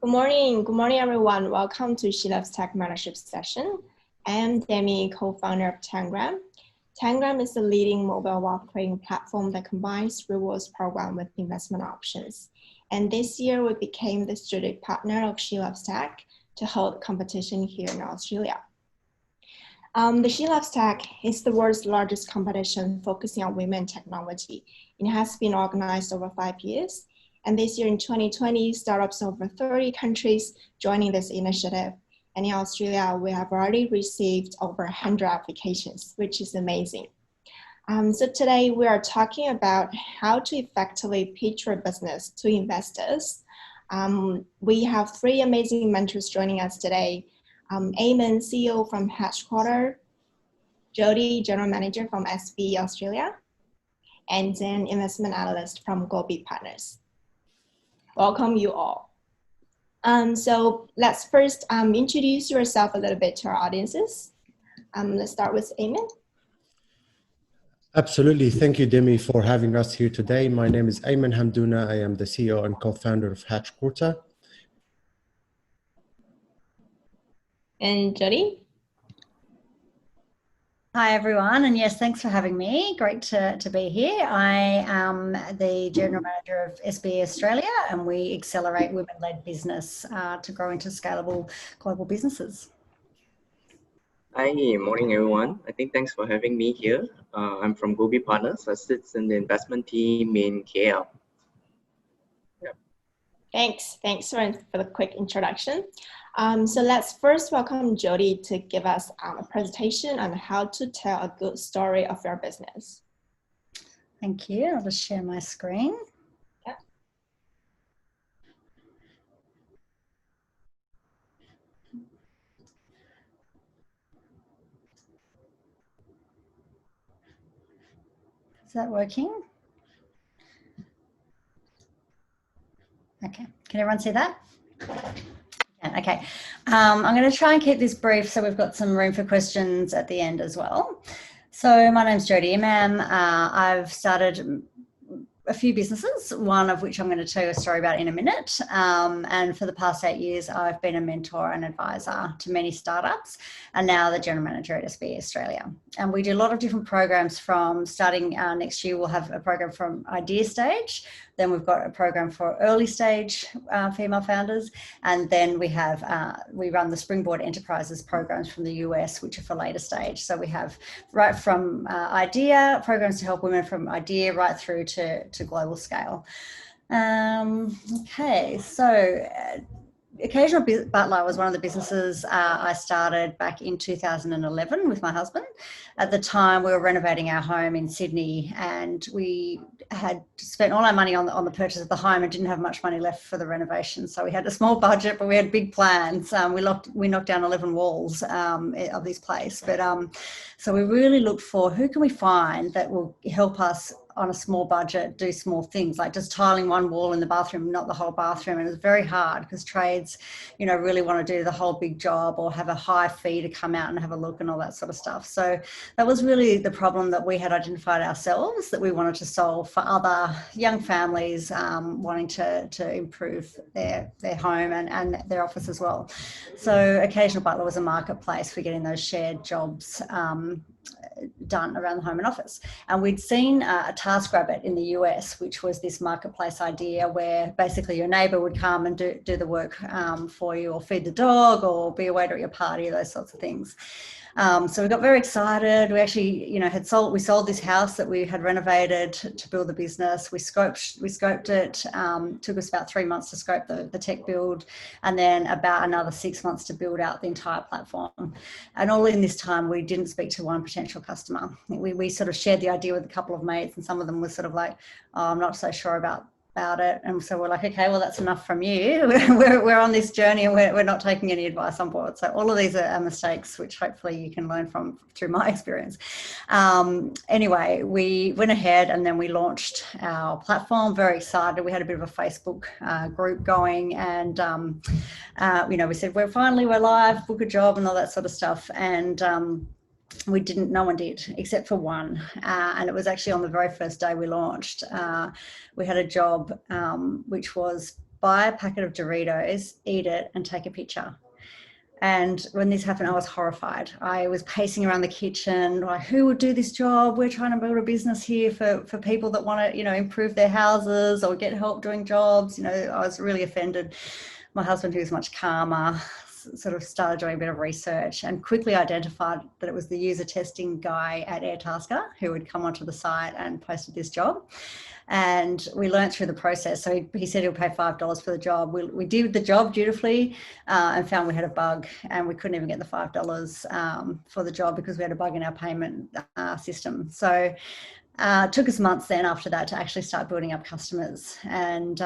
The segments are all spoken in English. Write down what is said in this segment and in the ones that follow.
Good morning, everyone. Welcome to LovesTech Mentorship session. I am Demi, co-founder of Tangram. Tangram is the leading mobile wealth creating platform that combines rewards program with investment options. And this year, we became the strategic partner of LovesTech to hold competition here in Australia. The LovesTech is the world's largest competition focusing on women technology. It has been organized over 5 years. And this year in 2020, startups over 30 countries joining this initiative. And in Australia, we have already received over 100 applications, which is amazing. So today we are talking about how to effectively pitch your business to investors. We have 3 amazing mentors joining us today. Eamon, CEO from Headquarter, Jody, General Manager from SB Australia, and then investment analyst from Gobi Partners. Welcome you all. So let's first introduce yourself a little bit to our audiences. Let's start with Eamon. Absolutely. Thank you, Demi, for having us here today. My name is Eamon Hamdouna. I am the CEO and co-founder of Headquarter. And Jody. Hi, everyone. And yes, thanks for having me. Great to be here. I am the General Manager of SB Australia, and we accelerate women-led business to grow into scalable global businesses. Hi, morning, everyone. Thanks for having me here. I'm from Gobi Partners. I sit in the investment team in KL. Thanks for the quick introduction. So let's first welcome Jody to give us a presentation on how to tell a good story of your business. Thank you. I'll just share my screen. Yeah. Is that working? Okay. Can everyone see that? Okay, I'm going to try and keep this brief so we've got some room for questions at the end as well. So my name's Jody Imam. I've started a few businesses, one of which I'm going to tell you a story about in a minute. And for the past 8 years, I've been a mentor and advisor to many startups, and now the general manager at SB Australia. And we do a lot of different programs from starting next year. We'll have a program from idea stage. Then we've got a program for early stage female founders. And then we have, we run the Springboard Enterprises programs from the US, which are for later stage. So we have right from idea, programs to help women from idea right through to global scale. Okay, so Occasional Butler was one of the businesses I started back in 2011 with my husband. At the time, we were renovating our home in Sydney, and we had spent all our money on the purchase of the home and didn't have much money left for the renovation. So we had a small budget, but we had big plans. We knocked down 11 walls of this place. But so we really looked for who can we find that will help us on a small budget, do small things like just tiling one wall in the bathroom, not the whole bathroom. And it was very hard because trades, you know, really want to do the whole big job or have a high fee to come out and have a look and all that sort of stuff. So that was really the problem that we had identified ourselves, that we wanted to solve for other young families wanting to improve their home and their office as well. So Occasional Butler was a marketplace for getting those shared jobs done around the home and office. And we'd seen a TaskRabbit in the US, which was this marketplace idea where basically your neighbor would come and do the work for you, or feed the dog, or be a waiter at your party, those sorts of things. So we got very excited. We actually, you know, we sold this house that we had renovated to build the business. We scoped it. Took us about 3 months to scope the tech build, and then about another 6 months to build out the entire platform. And all in this time, we didn't speak to one potential customer. We sort of shared the idea with a couple of mates, and some of them were sort of like, oh, I'm not so sure about it. And so we're like, okay, well, that's enough from you. We're on this journey and we're not taking any advice on board. So all of these are mistakes, which hopefully you can learn from through my experience. Anyway, we went ahead and then we launched our platform. Very excited. We had a bit of a Facebook group going, and you know, we said, we're live, book a job and all that sort of stuff. And no one did except for one, and it was actually on the very first day we launched. We had a job which was buy a packet of Doritos, eat it, and take a picture. And when this happened, I was horrified. I was pacing around the kitchen, like, who would do this job? We're trying to build a business here for people that want to, improve their houses or get help doing jobs. I was really offended. My husband, who was much calmer, sort of started doing a bit of research and quickly identified that it was the user testing guy at Airtasker who would come onto the site and posted this job. And we learned through the process. So he said he'll pay $5 for the job. We did the job dutifully and found we had a bug, and we couldn't even get the $5 for the job because we had a bug in our payment system. So it took us months then after that to actually start building up customers. And,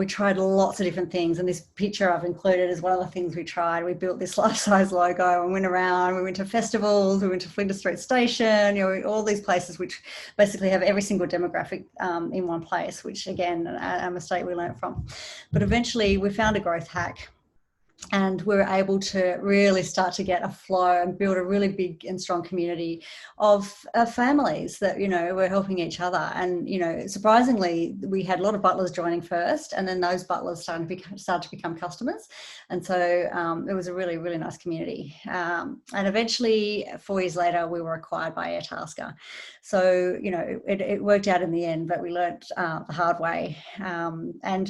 we tried lots of different things. And this picture I've included is one of the things we tried. We built this life-size logo and went around. We went to festivals. We went to Flinders Street Station, all these places which basically have every single demographic in one place, which, again, a mistake we learned from. But eventually we found a growth hack. And we were able to really start to get a flow and build a really big and strong community of families that, were helping each other. And, surprisingly, we had a lot of butlers joining first, and then those butlers started to become customers. And so it was a really, really nice community. And eventually, 4 years later, we were acquired by Airtasker. So, it worked out in the end, but we learnt the hard way. And,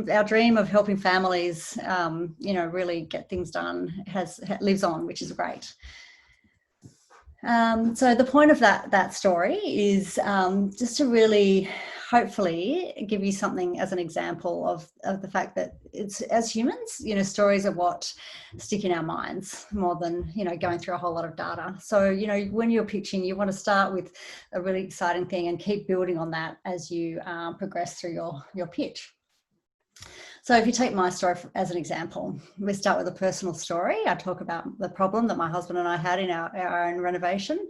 our dream of helping families, really get things done lives on, which is great. So the point of that story is just to really hopefully give you something as an example of the fact that it's, as humans, stories are what stick in our minds more than, going through a whole lot of data. So, when you're pitching, you want to start with a really exciting thing and keep building on that as you progress through your pitch. So if you take my story as an example, we start with a personal story. I talk about the problem that my husband and I had in our own renovation.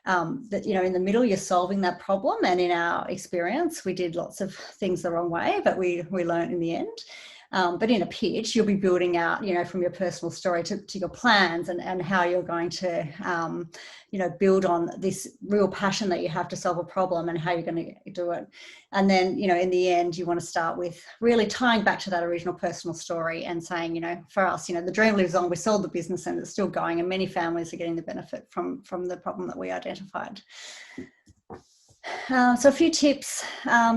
That, in the middle, you're solving that problem. And in our experience, we did lots of things the wrong way, but we learned in the end. But in a pitch, you'll be building out, from your personal story to your plans and how you're going to, build on this real passion that you have to solve a problem and how you're going to do it. And then, in the end, you want to start with really tying back to that original personal story and saying, for us, the dream lives on. We sold the business and it's still going, and many families are getting the benefit from the problem that we identified. So a few tips,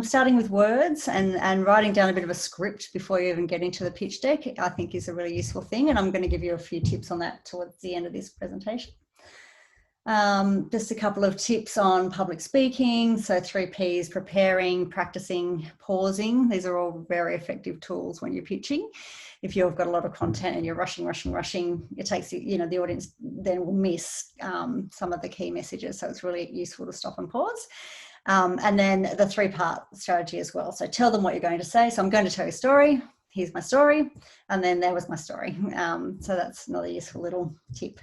starting with words and writing down a bit of a script before you even get into the pitch deck, I think is a really useful thing. And I'm going to give you a few tips on that towards the end of this presentation. Just a couple of tips on public speaking. So 3 Ps: preparing, practicing, pausing. These are all very effective tools when you're pitching. If you've got a lot of content and you're rushing, it takes, the audience then will miss some of the key messages. So it's really useful to stop and pause. And then the 3-part strategy as well. So tell them what you're going to say. So I'm going to tell you a story. Here's my story. And then there was my story. So that's another useful little tip.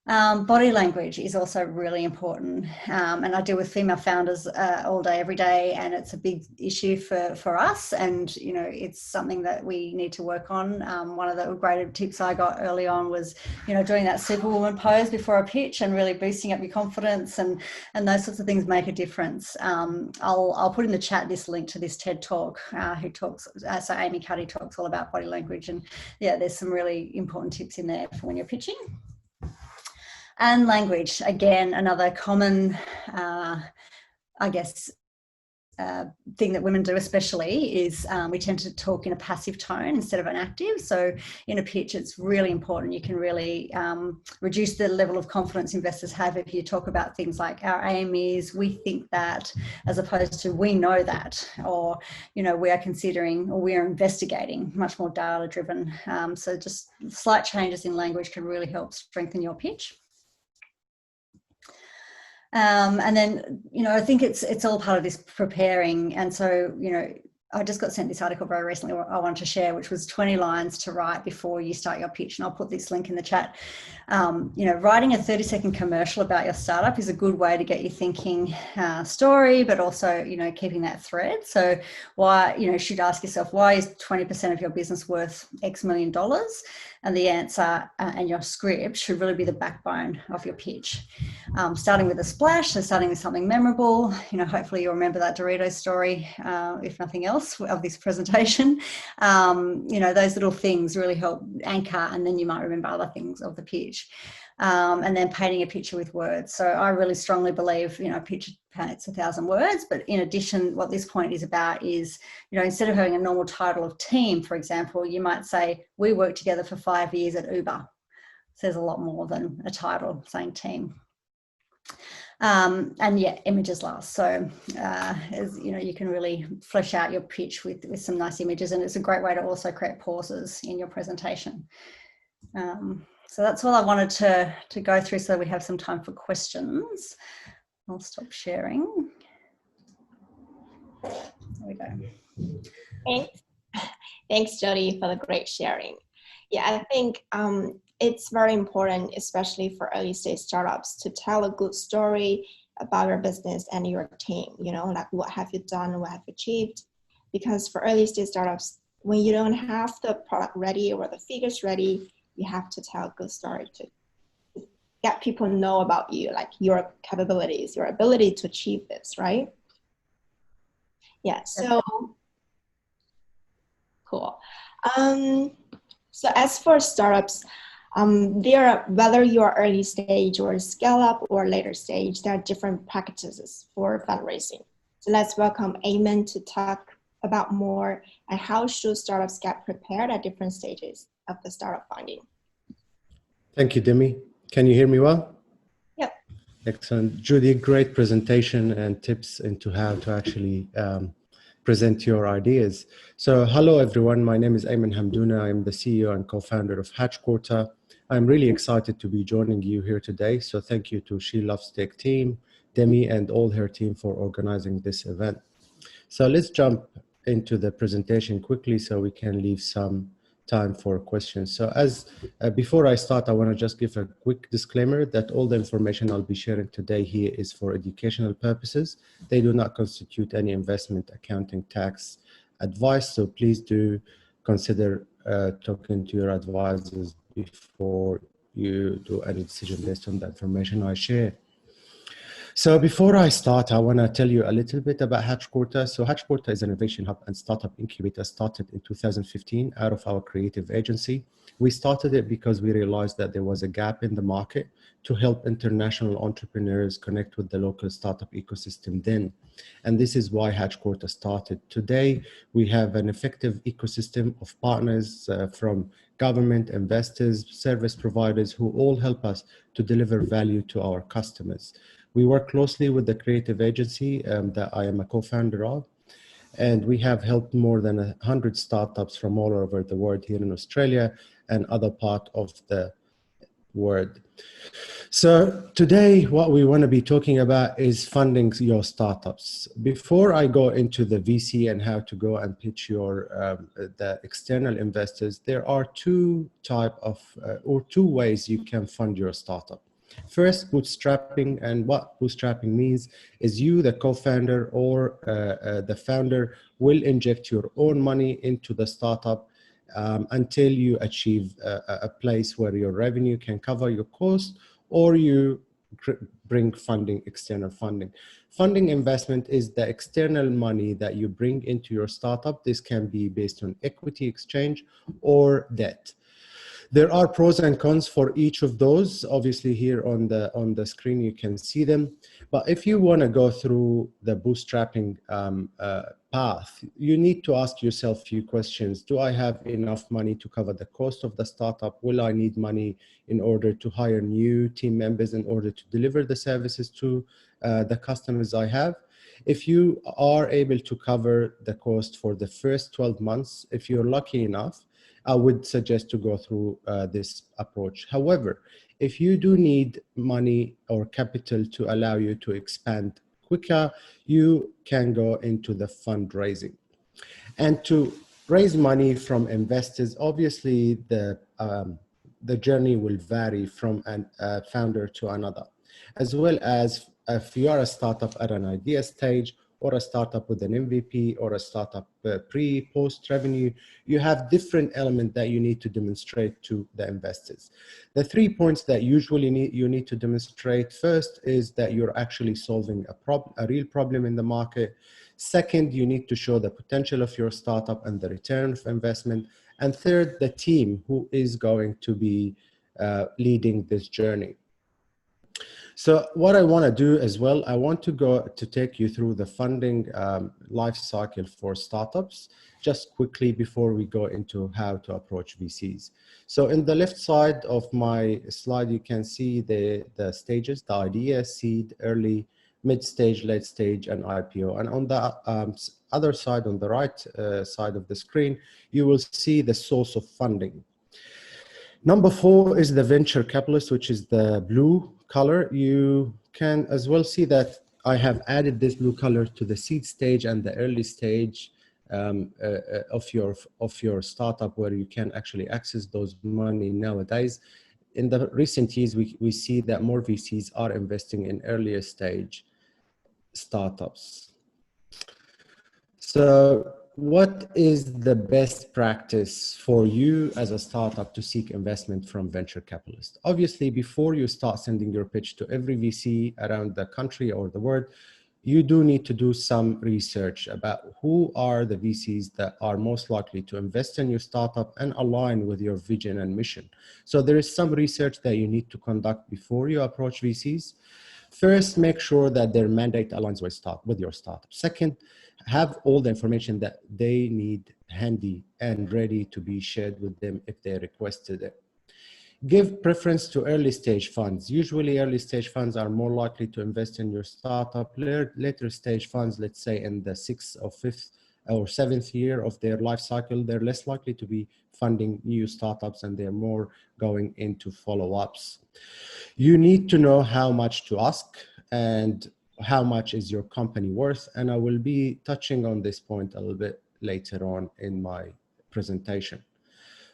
Body language is also really important. And I deal with female founders all day, every day, and it's a big issue for us. And, it's something that we need to work on. One of the great tips I got early on was, doing that superwoman pose before a pitch and really boosting up your confidence, and those sorts of things make a difference. I'll put in the chat this link to this TED Talk so Amy Cuddy talks all about body language. And yeah, there's some really important tips in there for when you're pitching. And language, again, another common, thing that women do especially is we tend to talk in a passive tone instead of an active. So in a pitch, it's really important. You can really reduce the level of confidence investors have if you talk about things like our aim is, we think that, as opposed to we know that, or, we are considering, or we are investigating, much more data driven. So just slight changes in language can really help strengthen your pitch. And then, I think it's all part of this preparing. And so, I just got sent this article very recently I wanted to share, which was 20 lines to write before you start your pitch. And I'll put this link in the chat. Writing a 30-second commercial about your startup is a good way to get you thinking story, but also, keeping that thread. So why, you should ask yourself, why is 20% of your business worth X million dollars? And the answer and your script should really be the backbone of your pitch. Starting with a splash, so starting with something memorable. Hopefully you'll remember that Dorito story, if nothing else, of this presentation. Those little things really help anchor, and then you might remember other things of the pitch. And then painting a picture with words. So I really strongly believe, a picture paints 1,000 words, but in addition, what this point is about is, instead of having a normal title of team, for example, you might say, we worked together for 5 years at Uber. Says a lot more than a title saying team. And yeah, images last. So, you can really flesh out your pitch with some nice images, and it's a great way to also create pauses in your presentation. So that's all I wanted to go through, so we have some time for questions. I'll stop sharing. There we go. Thanks. Thanks, Jody, for the great sharing. Yeah, I think it's very important, especially for early stage startups, to tell a good story about your business and your team, like what have you done, what have you achieved? Because for early stage startups, when you don't have the product ready or the figures ready, you have to tell a good story to get people know about you, like your capabilities, your ability to achieve this, right? Yeah, so cool. So as for startups, whether you're early stage or scale up or later stage, there are different practices for fundraising. So let's welcome Eamon to talk about more and how should startups get prepared at different stages of the startup funding. Thank you, Demi. Can you hear me well? Yep. Excellent. Judy, great presentation and tips into how to actually present your ideas. So hello, everyone. My name is Eamon Hamdouna. I'm the CEO and co-founder of HedgeQuarter. I'm really excited to be joining you here today. So thank you to LovesTech team, Demi, and all her team for organizing this event. So let's jump into the presentation quickly so we can leave some time for questions. So before I start, I want to just give a quick disclaimer that all the information I'll be sharing today here is for educational purposes. They do not constitute any investment, accounting, tax advice. So please do consider talking to your advisors before you do any decision based on the information I share. So before I start, I want to tell you a little bit about HedgeQuarter. So HedgeQuarter is an innovation hub and startup incubator started in 2015 out of our creative agency. We started it because we realized that there was a gap in the market to help international entrepreneurs connect with the local startup ecosystem then. And this is why HedgeQuarter started. Today, we have an effective ecosystem of partners from government, investors, service providers who all help us to deliver value to our customers. We work closely with the creative agency that I am a co-founder of, and we have helped more than 100 startups from all over the world here in Australia and other parts of the world. So today, what we want to be talking about is funding your startups. Before I go into the VC and how to go and pitch your the external investors, there are two ways you can fund your startup. First, bootstrapping, and what bootstrapping means is you, the co-founder or the founder, will inject your own money into the startup until you achieve a place where your revenue can cover your cost, or you bring funding, external funding. Funding investment is the external money that you bring into your startup. This can be based on equity exchange or debt. There are pros and cons for each of those. Obviously here on the screen, you can see them. But if you want to go through the bootstrapping path, you need to ask yourself a few questions. Do I have enough money to cover the cost of the startup? Will I need money in order to hire new team members in order to deliver the services to the customers I have? If you are able to cover the cost for the first 12 months, if you're lucky enough, I would suggest to go through this approach. However, if you do need money or capital to allow you to expand quicker, you can go into the fundraising. And to raise money from investors, obviously the journey will vary from a founder to another, as well as if you are a startup at an idea stage or a startup with an MVP, or a startup pre-post revenue. You have different elements that you need to demonstrate to the investors. The 3 points that usually you need to demonstrate: first is that you're actually solving a real problem in the market. Second, you need to show the potential of your startup and the return of investment. And third, the team who is going to be leading this journey. So what I want to do as well, I want to take you through the funding life cycle for startups, just quickly before we go into how to approach VCs. So in the left side of my slide, you can see the stages: the idea, seed, early, mid-stage, late stage, and IPO. And on the other side, on the right side of the screen, you will see the source of funding. Number 4 is the venture capitalist, which is the blue color. You can as well see that I have added this blue color to the seed stage and the early stage of your startup, where you can actually access those money nowadays. In the recent years, we see that more VCs are investing in earlier stage startups. So what is the best practice for you as a startup to seek investment from venture capitalists? Obviously, before you start sending your pitch to every VC around the country or the world, you do need to do some research about who are the VCs that are most likely to invest in your startup and align with your vision and mission. So there is some research that you need to conduct before you approach VCs. First, make sure that their mandate aligns with your startup. Second, have all the information that they need handy and ready to be shared with them if they requested it. Give preference to early stage funds. Usually early stage funds are more likely to invest in your startup. Later stage funds, let's say in the 6th or 5th or 7th year of their life cycle, they're less likely to be funding new startups, and they're more going into follow-ups. You need to know how much to ask and how much is your company worth, and I will be touching on this point a little bit later on in my presentation.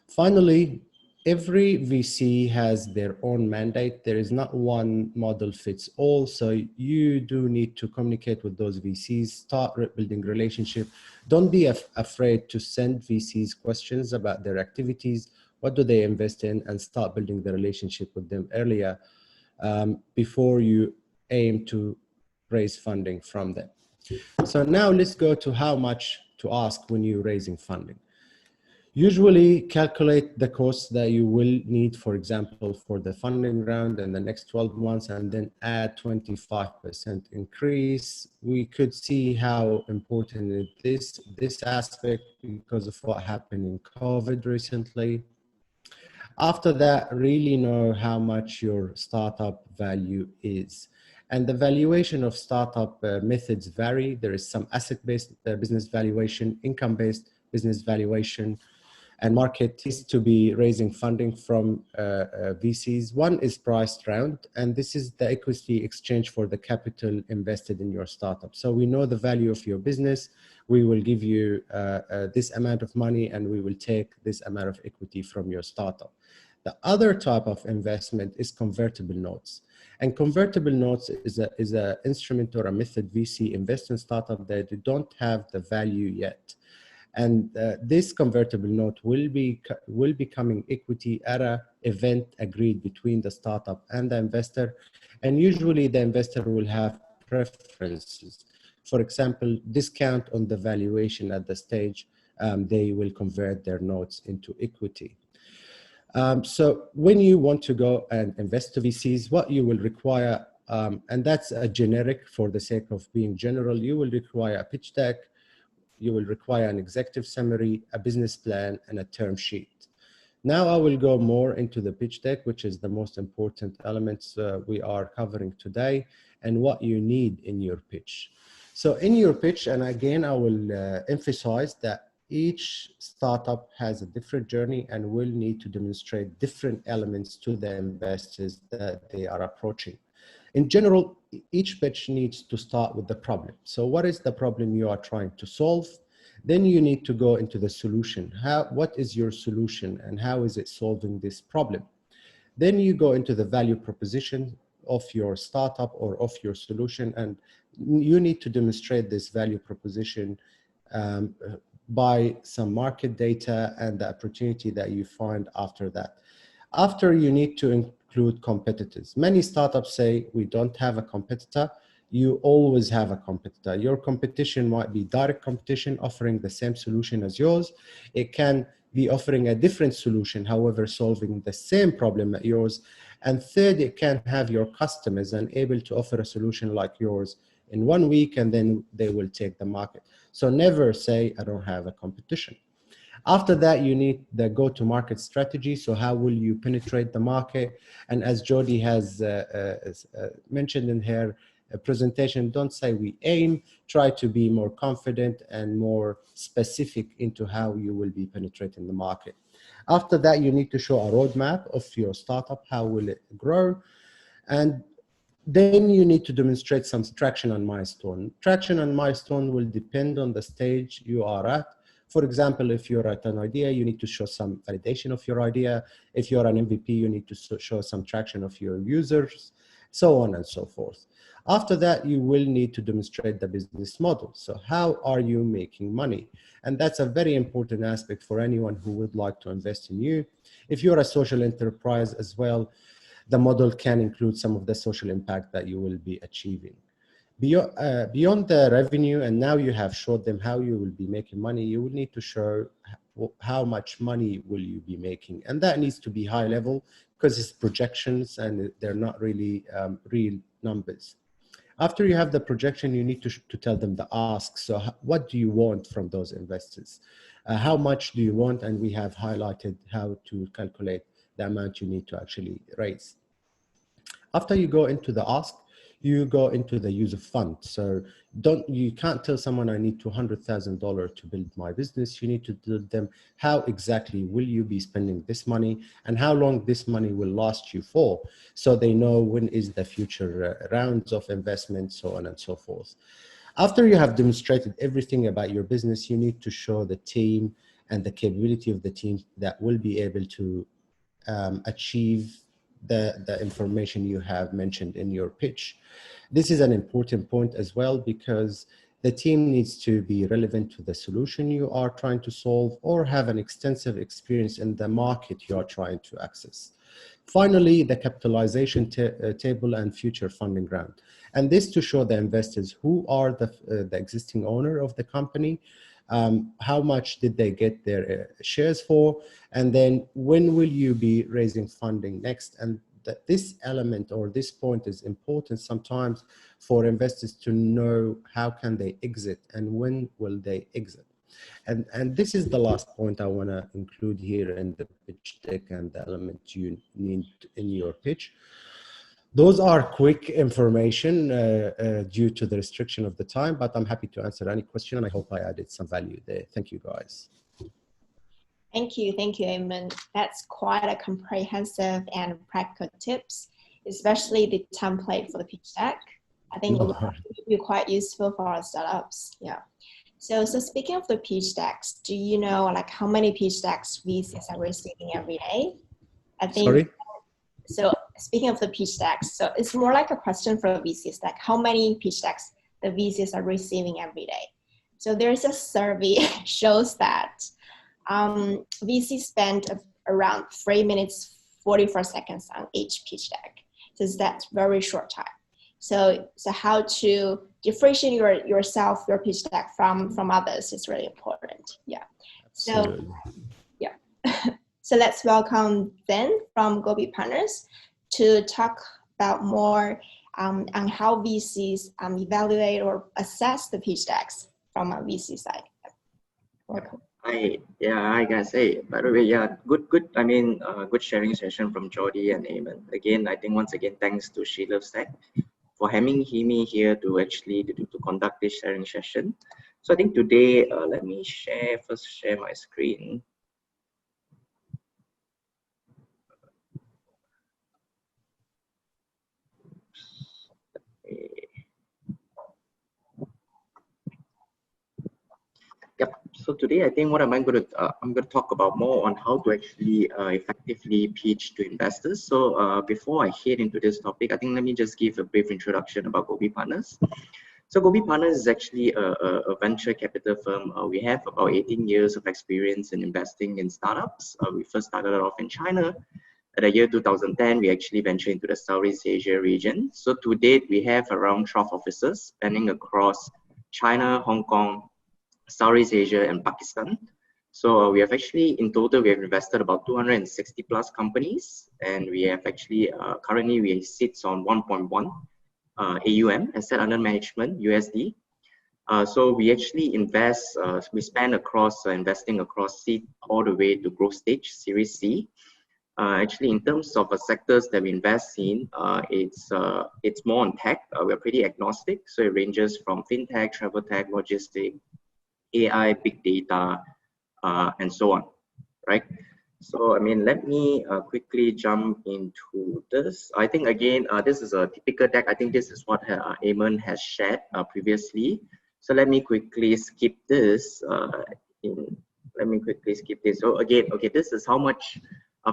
Finally, every VC has their own mandate. There is not one model fits all, so you do need to communicate with those VCs, start building relationship. Don't be afraid to send VCs questions about their activities, what do they invest in, and start building the relationship with them earlier before you aim to raise funding from them. So now let's go to how much to ask when you're raising funding. Usually calculate the costs that you will need, for example, for the funding round in the next 12 months, and then add 25% increase. We could see how important is this aspect because of what happened in COVID recently. After that, really know how much your startup value is. And the valuation of startup methods vary. There is some asset-based business valuation, income-based business valuation, and market is to be raising funding from VCs. One is priced round, and this is the equity exchange for the capital invested in your startup. So we know the value of your business. We will give you this amount of money, and we will take this amount of equity from your startup. The other type of investment is convertible notes. And convertible notes is an instrument or a method VC invest in startup that don't have the value yet. And this convertible note will be becoming equity at an event agreed between the startup and the investor. And usually the investor will have preferences. For example, discount on the valuation at the stage, they will convert their notes into equity. So when you want to go and invest to VCs, what you will require, and that's a generic for the sake of being general, you will require a pitch deck, you will require an executive summary, a business plan, and a term sheet. Now I will go more into the pitch deck, which is the most important elements we are covering today, and what you need in your pitch. So in your pitch, and again, I will emphasize that each startup has a different journey and will need to demonstrate different elements to the investors that they are approaching. In general, each pitch needs to start with the problem. So what is the problem you are trying to solve? Then you need to go into the solution. What is your solution and how is it solving this problem? Then you go into the value proposition. of your startup or of your solution, and you need to demonstrate this value proposition by some market data and the opportunity that you find after that. After, you need to include competitors. Many startups say we don't have a competitor. You always have a competitor. Your competition might be direct competition offering the same solution as yours. It can be offering a different solution, however, solving the same problem as yours. And third, it can have your customers and able to offer a solution like yours in 1 week, and then they will take the market. So never say, I don't have a competition. After that, you need the go-to-market strategy. So how will you penetrate the market? And as Jody has mentioned in her presentation, don't say we aim, try to be more confident and more specific into how you will be penetrating the market. After that, you need to show a roadmap of your startup, how will it grow? And then you need to demonstrate some traction and milestone. Traction and milestone will depend on the stage you are at. For example, if you're at an idea, you need to show some validation of your idea. If you're an MVP, you need to show some traction of your users, so on and so forth. After that, you will need to demonstrate the business model. So how are you making money? And that's a very important aspect for anyone who would like to invest in you. If you're a social enterprise as well, the model can include some of the social impact that you will be achieving. Beyond the revenue, and now you have showed them how you will be making money, you will need to show how much money will you be making. And that needs to be high level because it's projections and they're not really real numbers. After you have the projection, you need to tell them the ask. So what do you want from those investors? How much do you want? And we have highlighted how to calculate the amount you need to actually raise. After you go into the ask, you go into the use of fund. So you can't tell someone I need $200,000 to build my business. You need to tell them how exactly will you be spending this money and how long this money will last you for, so they know when is the future rounds of investment, so on and so forth. After you have demonstrated everything about your business, you need to show the team and the capability of the team that will be able to achieve the information you have mentioned in your pitch. This is an important point as well, because the team needs to be relevant to the solution you are trying to solve or have an extensive experience in the market you are trying to access. Finally, the capitalization table and future funding round. And this to show the investors who are the existing owner of the company, how much did they get their shares for, and then when will you be raising funding next. And that this element or this point is important sometimes for investors to know how can they exit and when will they exit. And this is the last point I want to include here in the pitch deck and the element you need in your pitch. Those are quick information due to the restriction of the time, but I'm happy to answer any question, and I hope I added some value there. Thank you, guys. Thank you, Eamon. That's quite a comprehensive and practical tips, especially the template for the pitch deck. I think it will be quite useful for our startups. Yeah. So speaking of the pitch decks, do you know like how many pitch decks VCs are receiving every day? I think. Sorry? So speaking of the pitch decks, so it's more like a question for the VCs, like how many pitch decks the VCs are receiving every day. So there's a survey shows that VCs spend around 3 minutes, 44 seconds on each pitch deck. So that's very short time. So how to differentiate yourself, your pitch deck from others is really important. Yeah. Absolutely. So yeah. So let's welcome Ben from Gobi Partners to talk about more on how VCs evaluate or assess the pitch decks from a VC side. Welcome. Hi guys. Hey, by the way, yeah, good. I mean, good sharing session from Jody and Eamon. Again, I think once again, thanks to LovesTech for having me here to actually to conduct this sharing session. So I think today, let me share my screen. Yep. So today, I think what I'm going to talk about more on how to actually effectively pitch to investors. So before I head into this topic, I think let me just give a brief introduction about Gobi Partners. So Gobi Partners is actually a venture capital firm. We have about 18 years of experience in investing in startups. We first started off in China. At the year 2010, we actually ventured into the Southeast Asia region. So to date, we have around 12 offices spanning across China, Hong Kong, Southeast Asia, and Pakistan. So we have actually, in total, we have invested about 260 plus companies, and we have actually, currently we sit on 1.1 AUM, asset under management, USD. So we actually invest, we span across investing across seed all the way to growth stage, Series C. Actually, in terms of sectors that we invest in, it's more on tech. We're pretty agnostic, so it ranges from fintech, travel tech, logistics, AI, big data, and so on, right? So, I mean, let me quickly jump into this. I think, again, this is a typical deck. I think this is what Eamon has shared previously. So let me quickly skip this. Let me quickly skip this. So again, okay, this is how much,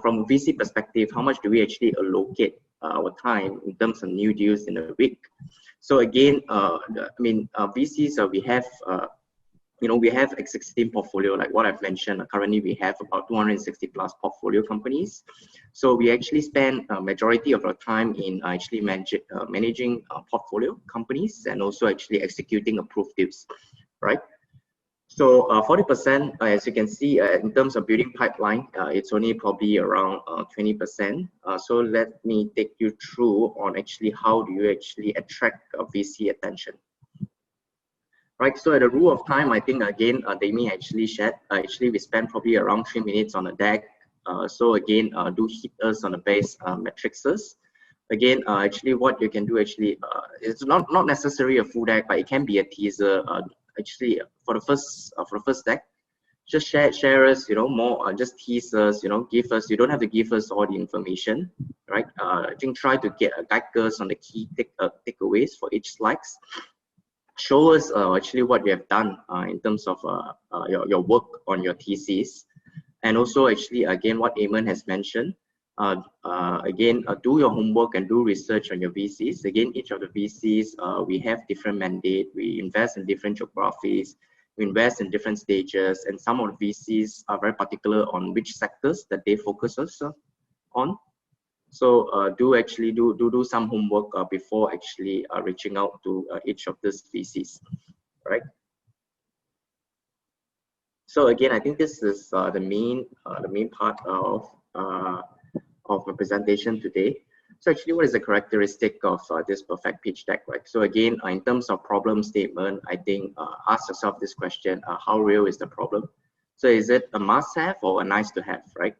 from a VC perspective, how much do we actually allocate our time in terms of new deals in a week? So again, I mean, VCs, we have, you know, we have existing portfolio, like what I've mentioned. Currently, we have about 260 plus portfolio companies. So we actually spend a majority of our time in actually managing portfolio companies and also actually executing approved deals, right? So 40%, as you can see, in terms of building pipeline, it's only probably around 20%. So let me take you through on actually how do you actually attract VC attention. Right, so at a rule of time, I think again, Dami actually shared, actually we spent probably around 3 minutes on the deck. So again, do hit us on the base matrices. Again, actually what you can do actually, it's not necessarily a full deck, but it can be a teaser. Actually, for the first deck, just share us, you know, more, just tease us, you know, give us, you don't have to give us all the information, right? I think try to guide us on the key takeaways for each slides. Show us actually what you have done in terms of your work on your thesis, and also actually again what Eamon has mentioned. Again, do your homework and do research on your VCs. Again, each of the VCs, we have different mandate. We invest in different geographies. We invest in different stages, and some of the VCs are very particular on which sectors that they focus us on. So do actually do some homework before actually reaching out to each of these VCs, right? So again, I think this is the main part of the presentation today. So actually, what is the characteristic of this perfect pitch deck, right? So again, in terms of problem statement, I think ask yourself this question: how real is the problem? So is it a must-have or a nice-to-have, right?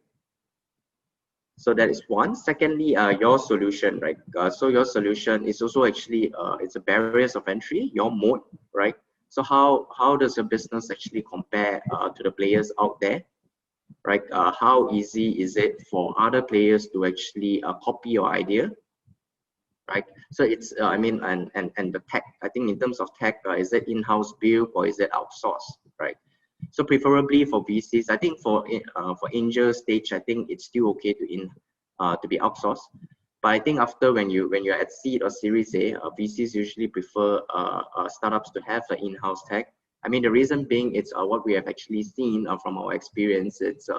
So that is one. Secondly, your solution, right? So your solution is also actually it's a barriers of entry, your moat, right? So how does your business actually compare to the players out there, right? How easy is it for other players to actually copy your idea, right? So it's I mean, and the tech. I think in terms of tech, is it in-house built or is it outsourced, right? So preferably for VCs, I think for angel stage, I think it's still okay to be outsourced. But I think after when you're at seed or Series A, VCs usually prefer startups to have an in-house tech. I mean, the reason being it's what we have actually seen from our experience. It's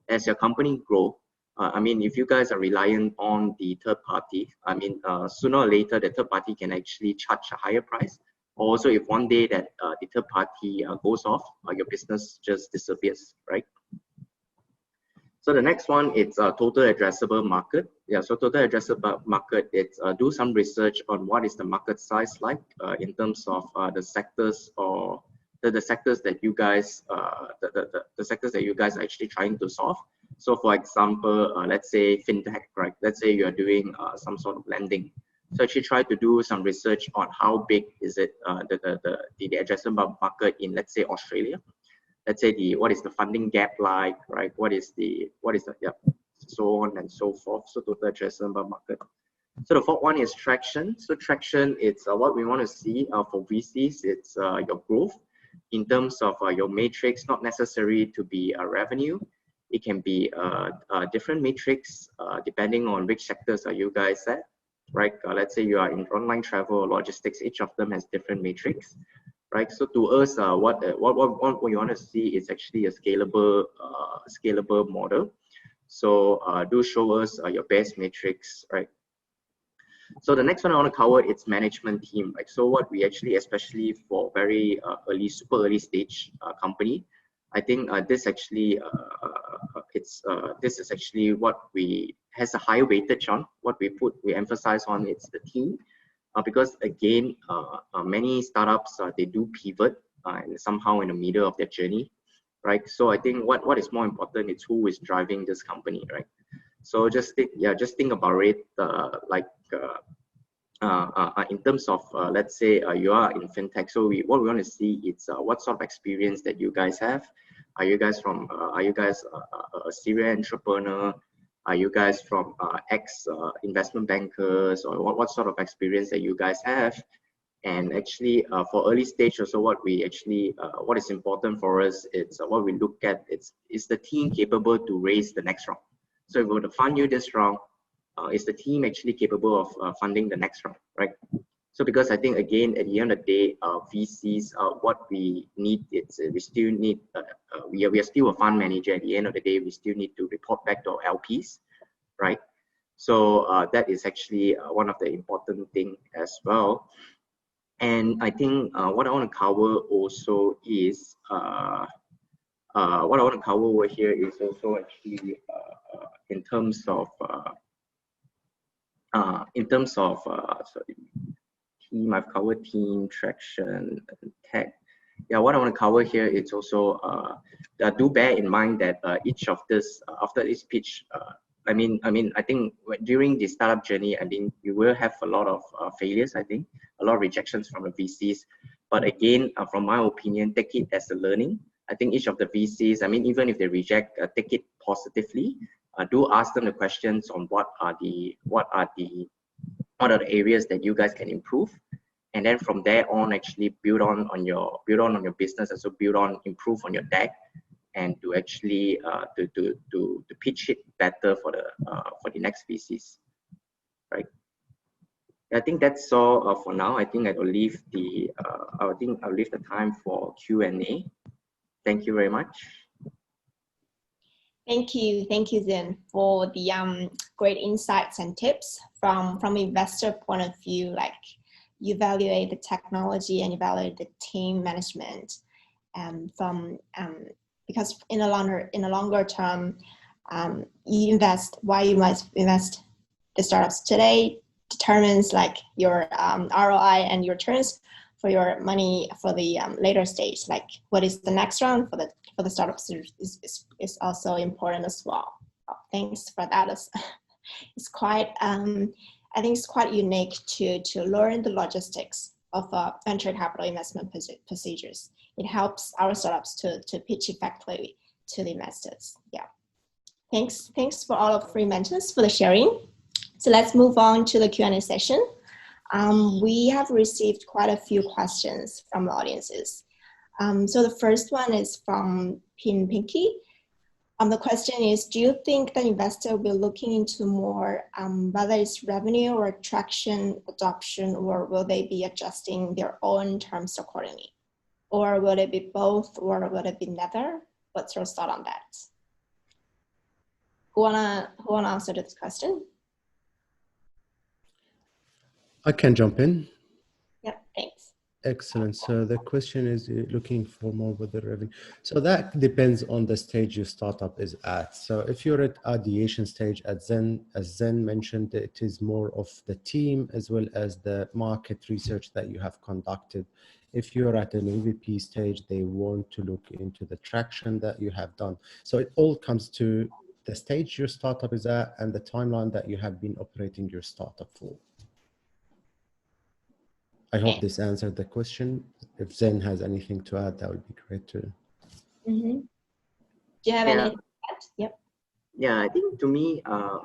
as your company grow. I mean, if you guys are reliant on the third party, I mean, sooner or later the third party can actually charge a higher price. Also, if one day that the third party goes off, your business just disappears, right? So the next one, it's a total addressable market. Yeah, so total addressable market, it's do some research on what is the market size like in terms of the sectors or the sectors that you guys the sectors that you guys are actually trying to solve. So for example, let's say fintech, right? Let's say you are doing some sort of lending. So actually try to do some research on how big is it the addressable market in, let's say, Australia. Let's say what is the funding gap like, right? What is the so on and so forth. So total addressable market. So the fourth one is traction. So traction, it's what we want to see for VCs. It's your growth. in terms of your matrix, not necessary to be a revenue. It can be a different matrix depending on which sectors are you guys at, right? Let's say you are in online travel or logistics, each of them has different matrix, right? So to us, what you want to see is actually a scalable model. So do show us your best matrix, right? So the next one I want to cover is management team. Like, so what we actually, especially for very super early stage company, I think this actually this is actually what we has a high weightage on. What we emphasize on it's the team, because again, many startups they do pivot and somehow in the middle of their journey, right? So I think what is more important is who is driving this company, right? So just think about it in terms of let's say you are in fintech. So what we want to see is what sort of experience that you guys have. Are you guys a serial entrepreneur? Are you guys from ex investment bankers, or what sort of experience that you guys have? And actually for early stage also, what is important for us, it's what we look at, is the team capable to raise the next round? So if we were to fund you this round, is the team actually capable of funding the next round, right? So because I think, again, at the end of the day, VCs, what we need is we still need, we are still a fund manager. At the end of the day, we still need to report back to our LPs, right? So that is actually one of the important things as well. And I think what I want to cover also is, what I want to cover over here is also actually in terms of sorry, team. I've covered team, traction, and tech. Yeah, what I want to cover here is also do bear in mind that each of this after this pitch, I think during the startup journey, I think you will have a lot of failures. I think a lot of rejections from the VCs. But again, from my opinion, take it as a learning. I think each of the VCs, even if they reject, take it positively. Do ask them the questions on what are the areas that you guys can improve, and then from there on, actually build on your business, and so improve on your deck, and to actually to pitch it better for the next VCs, right? I think that's all for now. I think I'll leave the time for Q&A. Thank you very much. Thank you, Zen, for the great insights and tips from investor point of view. Like, you evaluate the technology and evaluate the team management, because in a longer term, you invest. Why you must invest the startups today determines like your ROI and your returns for your money for the later stage. Like, what is the next round for the startups is also important as well. Thanks for that. It's quite I think it's quite unique to learn the logistics of venture capital investment procedures. It helps our startups to pitch effectively to the investors. Yeah. Thanks for all of three mentors for the sharing. So let's move on to the Q&A session. We have received quite a few questions from the audiences. So the first one is from Pinky. The question is, do you think the investor will be looking into more, whether it's revenue or traction, adoption, or will they be adjusting their own terms accordingly? Or will it be both, or will it be neither? What's your thought on that? Who wanna answer this question? I can jump in. Yep, thanks. Excellent. So the question is, you're looking for more with the revenue. So that depends on the stage your startup is at. So if you're at ideation stage as Zen mentioned, it is more of the team as well as the market research that you have conducted. If you're at an MVP stage, they want to look into the traction that you have done. So it all comes to the stage your startup is at and the timeline that you have been operating your startup for. I hope this answered the question. If Zen has anything to add, that would be great too. Mm-hmm. Do you have anything to add? Yep. Yeah, I think to me, at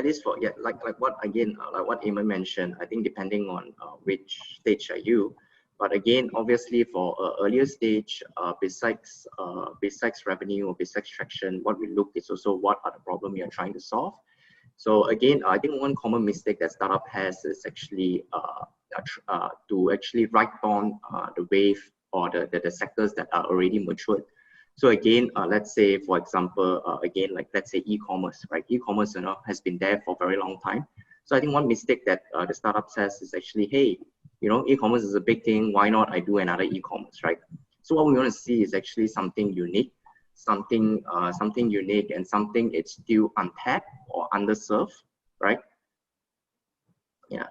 least for like what Eamon mentioned, I think depending on which stage are you, But again, obviously for earlier stage, besides revenue or besides traction, what we look is also what are the problem you are trying to solve. So again, I think one common mistake that startup has is actually to actually write on the wave or the sectors that are already matured. So again, let's say, for example, again, like let's say e-commerce, right? E-commerce, has been there for a very long time. So I think one mistake that the startup says is actually, hey, e-commerce is a big thing. Why not I do another e-commerce, right? So what we want to see is actually something unique, something unique, and something it's still untapped or underserved, right? Yeah.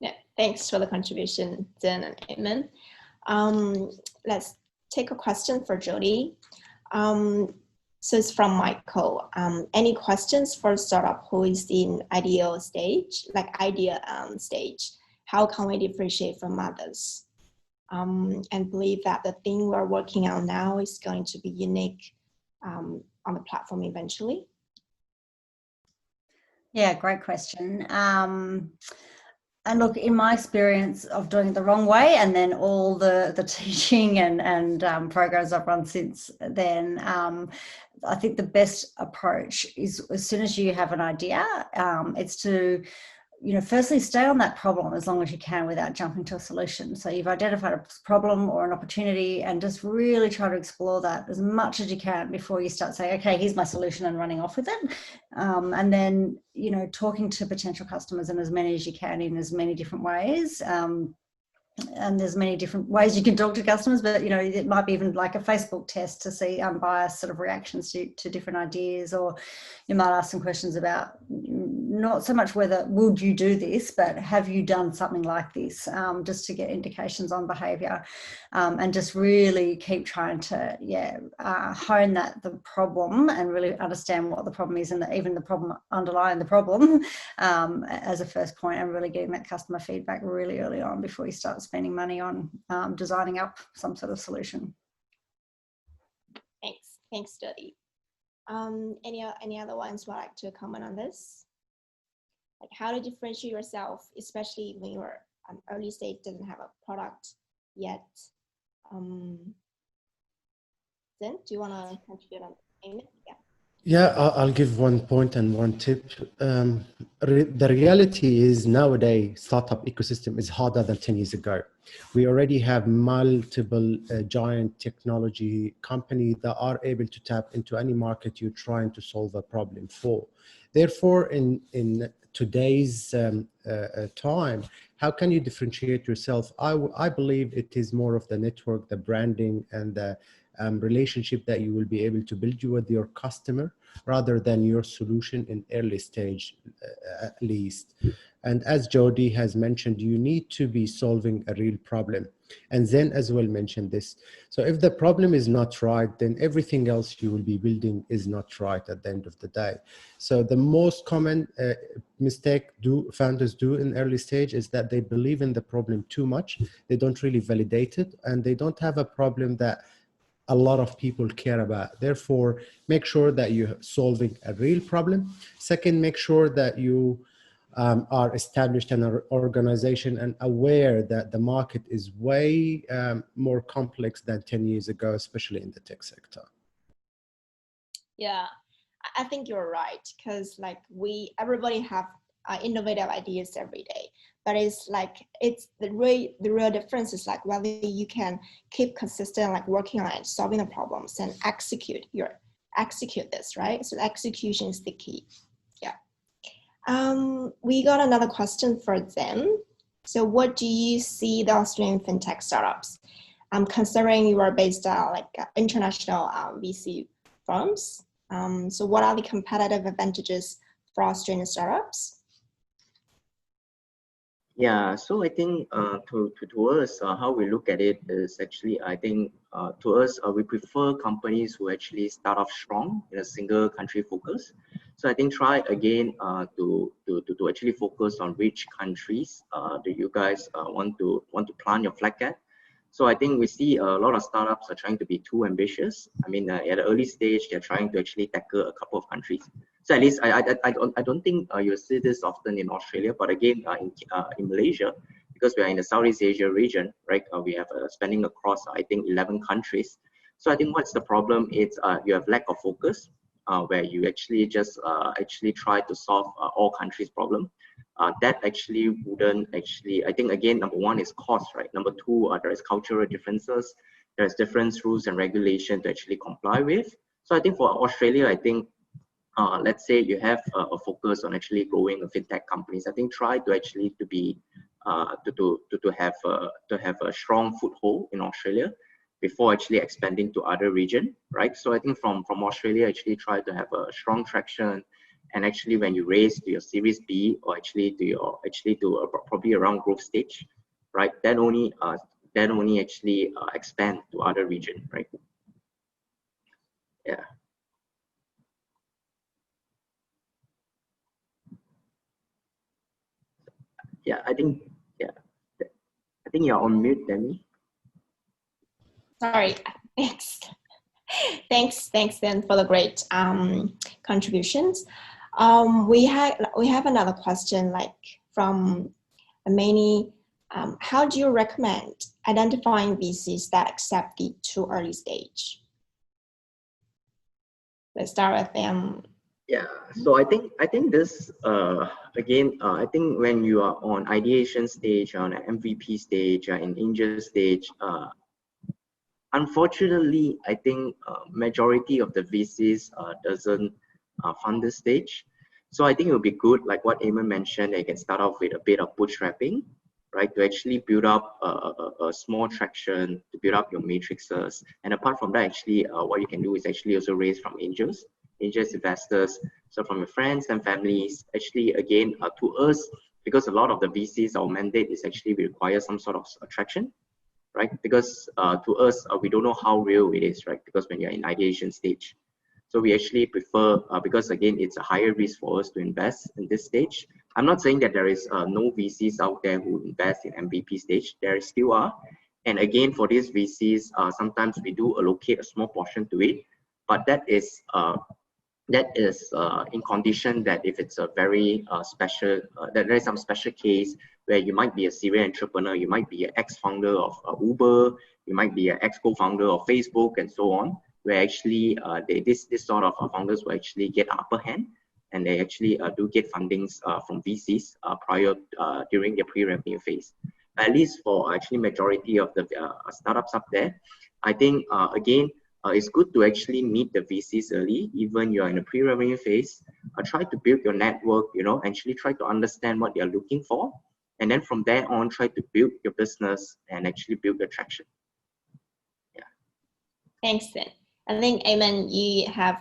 Yeah. Thanks for the contribution, Zen and Eamon. Let's take a question for Jody. So it's from Michael. Any questions for startup who is in ideal stage, stage? How can we differentiate from others? And believe that the thing we're working on now is going to be unique on the platform eventually? Yeah, great question. And look, in my experience of doing it the wrong way, and then all the teaching and programs I've run since then, I think the best approach is, as soon as you have an idea, it's to, firstly stay on that problem as long as you can without jumping to a solution. So you've identified a problem or an opportunity, and just really try to explore that as much as you can before you start saying, okay, here's my solution, and running off with it. And then, talking to potential customers in as many as you can in as many different ways. And there's many different ways you can talk to customers, but it might be even like a Facebook test to see unbiased sort of reactions to different ideas, or you might ask some questions about not so much whether would you do this, but have you done something like this, just to get indications on behavior, and just really keep trying to hone the problem and really understand what the problem is, and even the problem underlying the problem, as a first point, and really getting that customer feedback really early on before you start spending money on designing up some sort of solution. Thanks, Jody. Any other ones would like to comment on this? Like how to differentiate yourself, especially when you're early stage, doesn't have a product yet. Then, do you want to contribute on it? Yeah. Yeah, I'll give one point and one tip. The reality is nowadays startup ecosystem is harder than 10 years ago. We already have multiple giant technology companies that are able to tap into any market you're trying to solve a problem for. Therefore, in today's time, how can you differentiate yourself? I believe it is more of the network, the branding, and the relationship that you will be able to build with your customer rather than your solution in early stage, at least. And as Jody has mentioned, you need to be solving a real problem. And Zen as well mentioned this. So if the problem is not right, then everything else you will be building is not right at the end of the day. So the most common mistake founders do in early stage is that they believe in the problem too much. They don't really validate it, and they don't have a problem that a lot of people care about. Therefore, make sure that you're solving a real problem. Second, make sure that you are established in an organization and aware that the market is way more complex than 10 years ago, especially in the tech sector. Yeah, I think you're right, because like everybody have innovative ideas every day. But it's the real difference is like whether you can keep consistent, like working on it, solving the problems, and execute this, right? So execution is the key. Yeah. We got another question for them. So what do you see the Australian fintech startups? Considering you are based on international VC firms. So what are the competitive advantages for Australian startups? Yeah, so I think to us, how we look at it is actually, I think to us, we prefer companies who actually start off strong in a single country focus. So I think try again to actually focus on which countries do you guys want to plant your flag at. So I think we see a lot of startups are trying to be too ambitious. I mean, at the early stage, they're trying to actually tackle a couple of countries. So at least I don't think you'll see this often in Australia, but again, in Malaysia, because we are in the Southeast Asia region, right? We have spending across, I think, 11 countries. So I think what's the problem is you have lack of focus, where you actually just actually try to solve all countries' problem. That actually wouldn't actually, I think, again, number one is cost, right? Number two, there is cultural differences. There's different rules and regulation to actually comply with. So I think for Australia, I think, let's say you have a focus on actually growing a fintech companies. I think try to actually to be to have a strong foothold in Australia before actually expanding to other region, right? So I think from Australia, actually try to have a strong traction, and actually when you raise to your Series B or actually to your probably around growth stage, right? Then only actually expand to other region, right? Yeah. Yeah, I think you're on mute, Demi. Sorry, thanks then for the great contributions. We have another question, like from Amani. How do you recommend identifying VCs that accept the too early stage? Let's start with them. Yeah, so I think this again, I think when you are on ideation stage, on an MVP stage, in angel stage, unfortunately, I think majority of the VCs doesn't fund this stage. So I think it would be good, like what Eamon mentioned, that you can start off with a bit of bootstrapping, right, to actually build up a small traction, to build up your matrices. And apart from that, actually, what you can do is actually also raise from angels investors, so from your friends and families. Actually, again, to us, because a lot of the VCs, our mandate is actually we require some sort of attraction, right? Because to us, we don't know how real it is, right? Because when you're in ideation stage, so we actually prefer, because again, it's a higher risk for us to invest in this stage. I'm not saying that there is no VCs out there who invest in MVP stage. There still are, and again, for these VCs, sometimes we do allocate a small portion to it, but that is in condition that if it's a very special, that there is some special case where you might be a serial entrepreneur, you might be an ex-founder of Uber, you might be an ex-co-founder of Facebook, and so on, where actually this sort of founders will actually get upper hand, and they actually do get fundings from VCs during their pre-revenue phase. At least for actually majority of the startups up there, I think again, it's good to actually meet the VCs early, even you're in a pre-revenue phase. Try to build your network, actually try to understand what they're looking for. And then from there on, try to build your business and actually build the traction. Yeah. Thanks, then. I think, Eamon, you have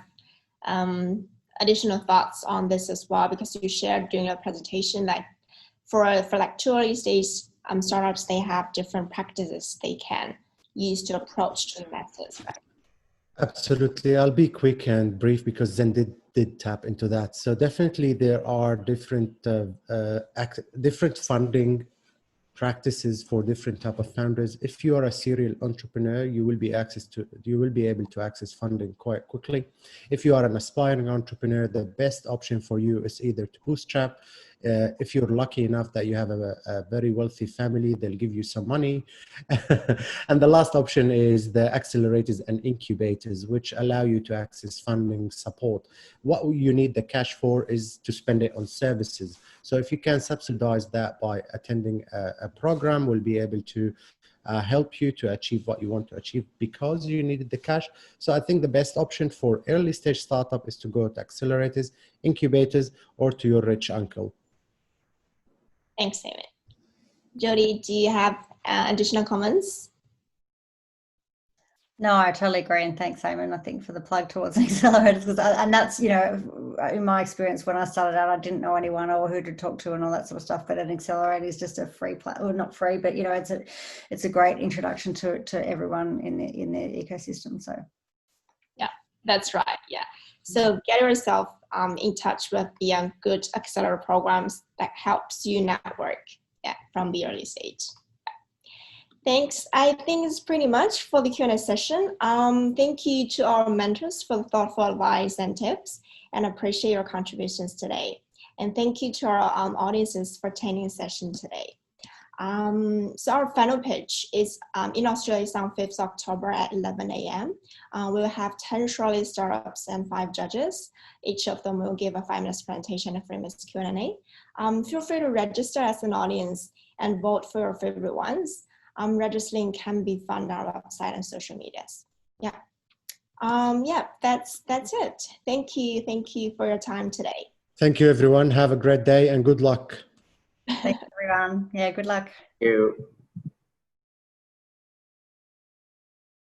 additional thoughts on this as well, because you shared during your presentation that for like too early stage startups, they have different practices they can use to approach to investors, right? Absolutely. I'll be quick and brief because Zen did tap into that. So definitely there are different funding practices for different type of founders. If you are a serial entrepreneur, you will be able to access funding quite quickly. If you are an aspiring entrepreneur, the best option for you is either to bootstrap. If you're lucky enough that you have a very wealthy family, they'll give you some money. And the last option is the accelerators and incubators, which allow you to access funding support. What you need the cash for is to spend it on services. So if you can subsidize that by attending a program, we'll be able to help you to achieve what you want to achieve because you needed the cash. So I think the best option for early stage startup is to go to accelerators, incubators, or to your rich uncle. Thanks, David. Jody, do you have additional comments? No, I totally agree, and thanks, Eamon, I think, for the plug towards accelerators, and that's, in my experience when I started out, I didn't know anyone or who to talk to and all that sort of stuff, but an accelerator is just a free platform, not free, but it's a great introduction to everyone in the ecosystem. So yeah, that's right. Yeah, so get yourself in touch with the good accelerator programs that helps you network from the early stage. Thanks. I think it's pretty much for the Q&A session. Thank you to our mentors for the thoughtful advice and tips, and appreciate your contributions today. And thank you to our audiences for attending the session today. So our final pitch is in Australia, it's on 5th October at 11 a.m. We'll have 10 shortlisted startups and 5 judges. Each of them will give a 5-minute presentation and 3-minute Q&A. Feel free to register as an audience and vote for your favorite ones. Register link can be found on our website and social medias. Yeah. Yeah, that's it. Thank you for your time today. Thank you, everyone. Have a great day and good luck. Thanks, everyone. Yeah, good luck. Thank you.